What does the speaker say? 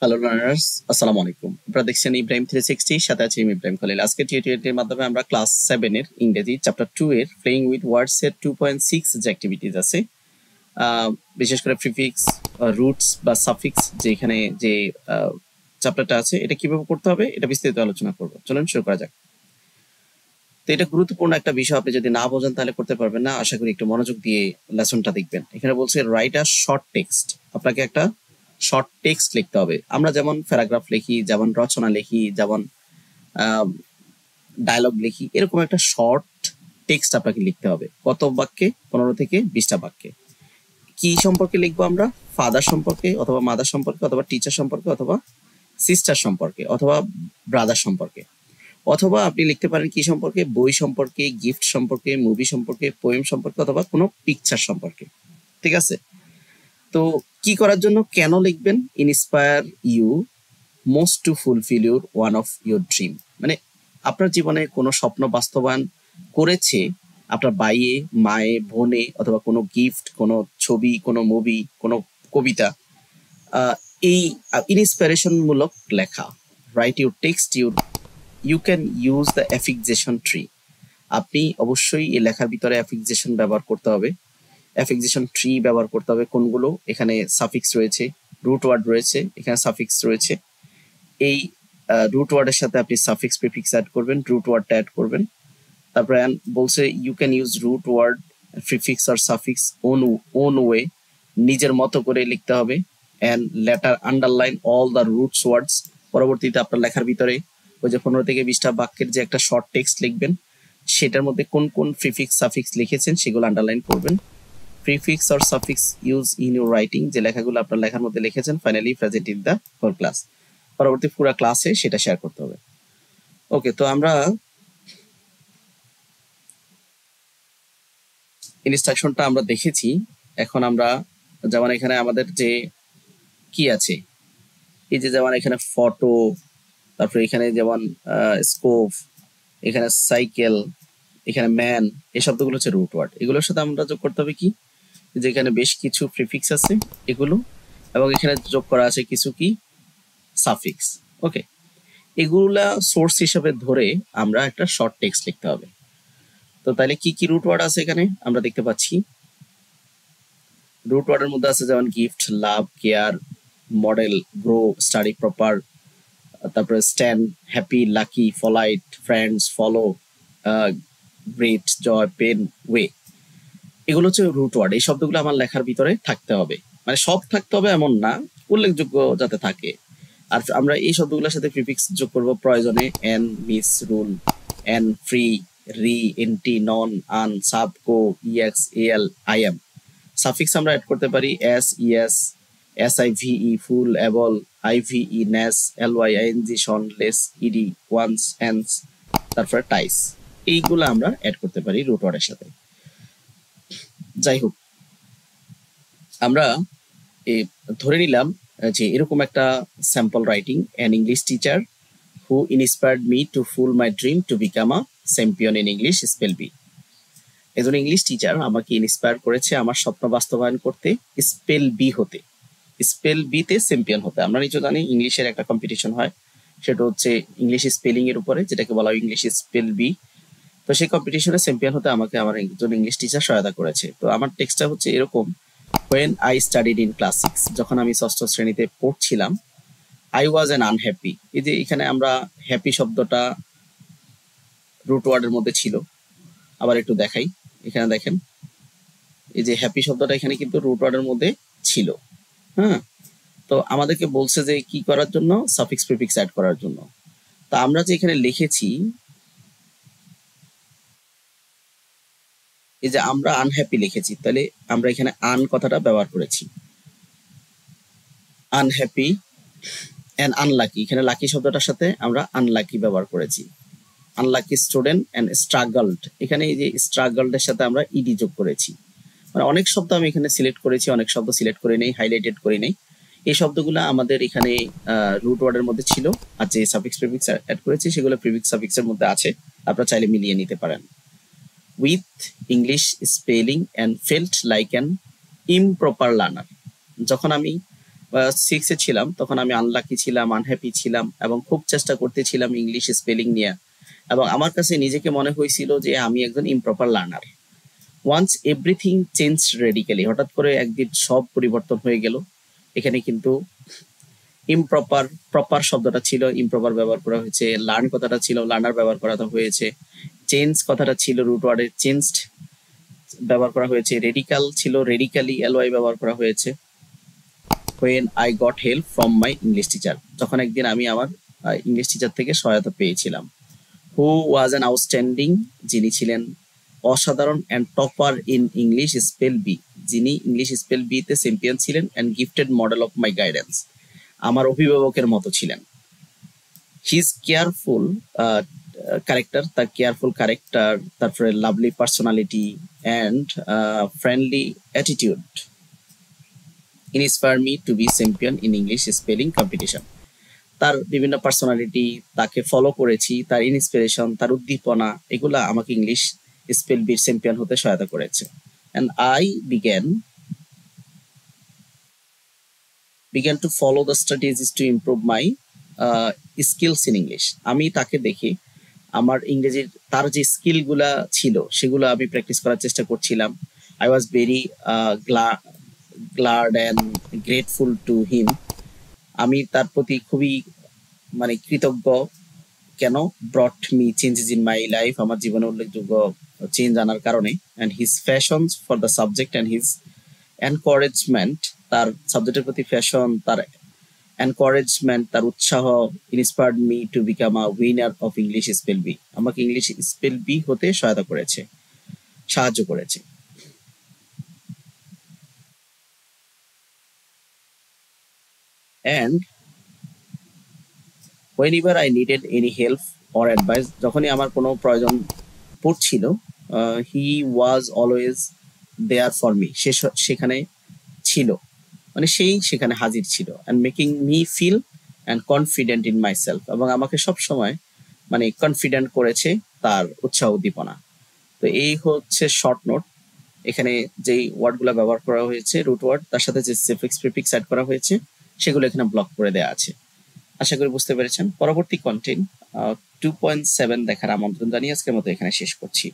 Hello learners, আসসালামু আলাইকুম। আপনারা দেখছেন ইব্রাহিম 360, সাথে আছে আমি ইব্রাহিম খলিল। আজকে টিউটোরিয়ালটির মাধ্যমে আমরা ক্লাস 7 এর ইংরেজি চ্যাপ্টার 2 এর প্লেইং উইথ ওয়ার্ডস এর 2.6 যে অ্যাক্টিভিটিস আছে, বিশেষ করে প্রিফিক্স, রুটস বা সাফিক্স, যেখানে যে চ্যাপ্টারটা আছে এটা কিভাবে করতে হবে এটা বিস্তারিত আলোচনা করব। চলুন শুরু করা যাক। তো এটা গুরুত্বপূর্ণ একটা বিষয়, আপনি যদি না বোঝেন তাহলে করতে পারবেন না। আশা করি একটু মনোযোগ দিয়ে লেসনটা দেখবেন। এখানে বলছে রাইট আ শর্ট টেক্সট। আপনাকে একটা শর্ট টেক্সট লিখতে হবে। আমরা যেমন প্যারাগ্রাফ লিখি, যেমন রচনা লিখি, যেমন ডায়লগ লিখি, এরকম একটা শর্ট টেক্সট আপনাকে লিখতে হবে। কত বাক্যে? 15 থেকে 20টা বাক্যে। কি সম্পর্কে লিখবো আমরা? ফাদার সম্পর্কে, অথবা মাদার সম্পর্কে, অথবা টিচার সম্পর্কে, অথবা সিস্টার সম্পর্কে, অথবা ব্রাদার সম্পর্কে। অথবা আপনি লিখতে পারেন কি সম্পর্কে? বই সম্পর্কে, গিফট সম্পর্কে, মুভি সম্পর্কে, পোয়েম সম্পর্কে, অথবা কোনো পিকচার সম্পর্কে। ঠিক আছে? তো কি করার জন্য, কেন লিখবেন? Inspire you most to fulfil your one of your dream. মানে আপনার জীবনে কোনো স্বপ্ন বাস্তবায়ন করেছে আপনার বাইয়ে, মায়ে, বোনে, অথবা কোনো গিফট, কোনো ছবি, কোনো মুভি, কোনো কবিতা। এই ইন্সপিরেশন মূলক লেখা। Write your text, you can use the affixation tree. আপনি অবশ্যই এই লেখার ভিতরে অ্যাফিক্সেশন ব্যবহার করতে হবে। অ্যাফিক্সেশন ট্রি ব্যবহার করতে হবে। কোনগুলো? এখানে সাফিক্স রয়েছে, রুট ওয়ার্ড রয়েছে, এখানে সাফিক্স রয়েছে। এই রুট ওয়ার্ডের সাথে আপনি সাফিক্স প্রিফিক্স অ্যাড করবেন, রুট ওয়ার্ডটা অ্যাড করবেন। তারপরে বলছে you can use root word, prefix আর সাফিক্স ওন ওয়ে, নিজের মতো করে লিখতে হবে। And later underline all the roots words. পরবর্তীতে আপনার লেখার ভিতরে ওই যে 15 থেকে 20টা বাক্যের যে একটা শর্ট টেক্সট লিখবেন, সেটার মধ্যে কোন কোন প্রিফিক্স সাফিক্স লিখেছেন সেগুলো আন্ডারলাইন করবেন। Prefix or suffix use in your writing, যে লেখাগুলো আপনার লেখার মধ্যে লিখেছেন, finally present in the whole class. পরবর্তী পুরো ক্লাসে সেটা শেয়ার করতে হবে। ওকে, তো আমরা ইনস্ট্রাকশনটা আমরা দেখেছি। এখন আমরা যেমন এখানে আমাদের যে কি আছে, এই যে যেমন এখানে ফটো, তারপরে এখানে যেমন স্কোপ, এখানে সাইকেল, এখানে ম্যান, এই শব্দগুলো হচ্ছে রুট ওয়ার্ড। এগুলোর সাথে আমরা যোগ করতে হবে কি, যেখানে বেশ কিছু প্রিফিক্স আছে এগুলো, এবং এখানে যোগ করা আছে কিছু কি সাফিক্স। ওকে, এগুলা সোর্স হিসেবে ধরে আমরা একটা শর্ট টেক্সট লিখতে হবে। তো তাহলে কি কি রুট ওয়ার্ড আছে এখানে আমরা দেখতে পাচ্ছি। রুট ওয়ার্ডের মধ্যে আছে যেমন gift, love, care, model, grow, study proper, তারপরে stand, happy, lucky, flight, friends, follow, great, joy, pain, way. এগুলো হচ্ছে রুট ওয়ার্ড। এই শব্দগুলো আমার লেখার ভিতরে থাকতে হবে, মানে সব থাকতে হবে এমন না, উল্লেখযোগ্য যাতে থাকে। আর আমরা এই শব্দগুলোর সাথে প্রিফিক্স যোগ করব প্রয়োজনে। এন, মিস, রুল, en, free, re, anti, non, un, sub, co, E X, L, I M. Suffix আমরা অ্যাড করতে পারি S, E S, S I V E, ful, able, I V E, ness, L Y I N G, tion, less, E D, ওয়ান্স, হ্যান্স, তারপরে টাইস। এইগুলো আমরা add করতে পারি রুট ওয়ার্ডের সাথে। যাই হোক, আমরা ধরে নিলাম যে এরকম একটা sample writing, an English teacher who inspired me to full my dream to become a champion in English spell bee. একজন ইংলিশ টিচার আমাকে ইন্সপায়ার করেছে আমার স্বপ্ন বাস্তবায়ন করতে স্পেল বি হতে, স্পেল বিতে চ্যাম্পিয়ন হতে। আমরা নিশ্চয় জানি ইংলিশের একটা কম্পিটিশন হয়, সেটা হচ্ছে ইংলিশ স্পেলিং এর উপরে, যেটাকে বলা হয় ইংলিশ স্পেল বি। তো সেই কম্পিটিশনে চ্যাম্পিয়ন হতে আমাকে আমার একজন ইংলিশ টিচার সহায়তা করেছে। তো আমার টেক্সটটা হচ্ছে এরকম, when I studied in class 6, যখন আমি ষষ্ঠ শ্রেণীতে পড়ছিলাম, I was an unhappy। এই যে এখানে আমরা হ্যাপি শব্দটা রুট ওয়ার্ডের মধ্যে ছিল। আবার একটু দেখাই, এখানে দেখেন এই যে হ্যাপি শব্দটা এখানে কিন্তু রুট ওয়ার্ডের মধ্যে ছিল। হ্যাঁ, তো আমাদেরকে বলছে যে কি করার জন্য, সাফিক্স প্রিফিক্স অ্যাড করার জন্য। তা আমরা যে এখানে লিখেছি, এই যে আমরা আনহ্যাপি লিখেছি, তাহলে আমরা এখানে আন কথাটা ব্যবহার করেছি, আনহ্যাপি অ্যান্ড আনলাকি। এখানে লাকি শব্দটার সাথে আমরা আনলাকি ব্যবহার করেছি। আনলাকি স্টুডেন্ট অ্যান্ড স্ট্রাগলড, এখানে এই যে স্ট্রাগলডের সাথে আমরা ইডি যোগ করেছি। মানে অনেক শব্দ আমি এখানে সিলেক্ট করেছি, অনেক শব্দ সিলেক্ট করে নেই, হাইলাইটেড করে নেই। এই শব্দগুলো আমাদের এখানে রুট ওয়ার্ডের মধ্যে ছিল, আর যে সাফিক্স প্রিফিক্স অ্যাড করেছি সেগুলো প্রিফিক্স সাফিক্সের মধ্যে আছে, আপনারা চাইলে মিলিয়ে নিতে পারেন। With English spelling and felt like an improper learner, যখন আমি সিক্সে ছিলাম, তখন আমি আনলাকি ছিলাম, আনহ্যাপি ছিলাম এবং খুব চেষ্টা করতেছিলাম ইংলিশ স্পেলিং নিয়ে। এবং আমার কাছে নিজেকে মনে হয়েছিল যে আমি একজন improper learner. Once everything change radically, হঠাৎ করে একদিন সব পরিবর্তন হয়ে গেল। এখানে কিন্তু ইমপ্রপার, প্রপার শব্দটা ছিল ইমপ্রপার ব্যবহার করা হয়েছে, লার্ন কথাটা ছিল লার্নার ব্যবহার করা হয়েছে, চেঞ্জ কথাটা ছিল রুট ওয়ার্ডের চেঞ্জড ব্যবহার করা হয়েছে, রেডিক্যাল ছিল রেডিক্যালি এলওয়াই ব্যবহার করা হয়েছে। when I got help from my English teacher, যখন একদিন আমি আমার ইংলিশ টিচার থেকে সহায়তা পেয়েছিলাম। who was an outstanding, যিনি ছিলেন অসাধারণ, and topper in English spell B, যিনি ইংলিশ স্পেল বি তে চ্যাম্পিয়ন ছিলেন, and gifted model of my guidance, আমার অভিভাবকের মতো ছিলেন। his careful ক্যারেক্টার, তার কেয়ারফুল ক্যারেক্টার, তারপরে lovely personality and friendly attitude inspire me to be champion in English spelling competition. তার বিভিন্ন পার্সোনালিটি, তাকে ফলো করেছি, তার ইন্সপিরেশন, তার উদ্দীপনা, এগুলা আমাকে ইংলিশ স্পেল বির চ্যাম্পিয়ন হতে সহায়তা করেছে। And I began to follow the strategies to improve my skills in English. আমি তাকে দেখে আমার ইংরেজির তার যে স্কিলগুলা ছিল সেগুলো আমি প্র্যাকটিস করার চেষ্টা করছিলাম। I was very glad and grateful to him. আমি তার প্রতি খুবই মানে কৃতজ্ঞ। কেন? Brought me changes in my life, আমার জীবনে উল্লেখযোগ্য চেঞ্জ আনার কারণে। And his passions for the subject and his encouragement, তার সাবজেক্টের প্রতি ফ্যাশন, তার এনকারেজমেন্ট, তার উৎসাহ inspired me to become a winner of English spell bee, আমাকে ইংলিশ স্পেল বি হতে সহায়তা করেছে, সাহায্য করেছে। And whenever I needed any help or advice, যখনই আমার কোনো প্রয়োজন পড়ছিল, he was always there for me, সেখানে ছিল, মানে সেই সেখানে হাজির ছিল। And making me feel and confident in myself, এবং আমাকে সবসময় মানে কনফিডেন্ট করেছে তার উৎসাহ উদ্দীপনা। তো এই হচ্ছে শর্ট নোট। এখানে যেই ওয়ার্ডগুলো ব্যবহার করা হয়েছে রুট ওয়ার্ড, তার সাথে যে সাফিক্স প্রিফিক্স অ্যাড করা হয়েছে সেগুলো এখানে ব্লক করে দেওয়া আছে। আশা করি বুঝতে পেরেছেন। পরবর্তী কন্টেন্ট 2.7 দেখার আমন্ত্রণ জানিয়ে আজকের মতো এখানে শেষ করছি।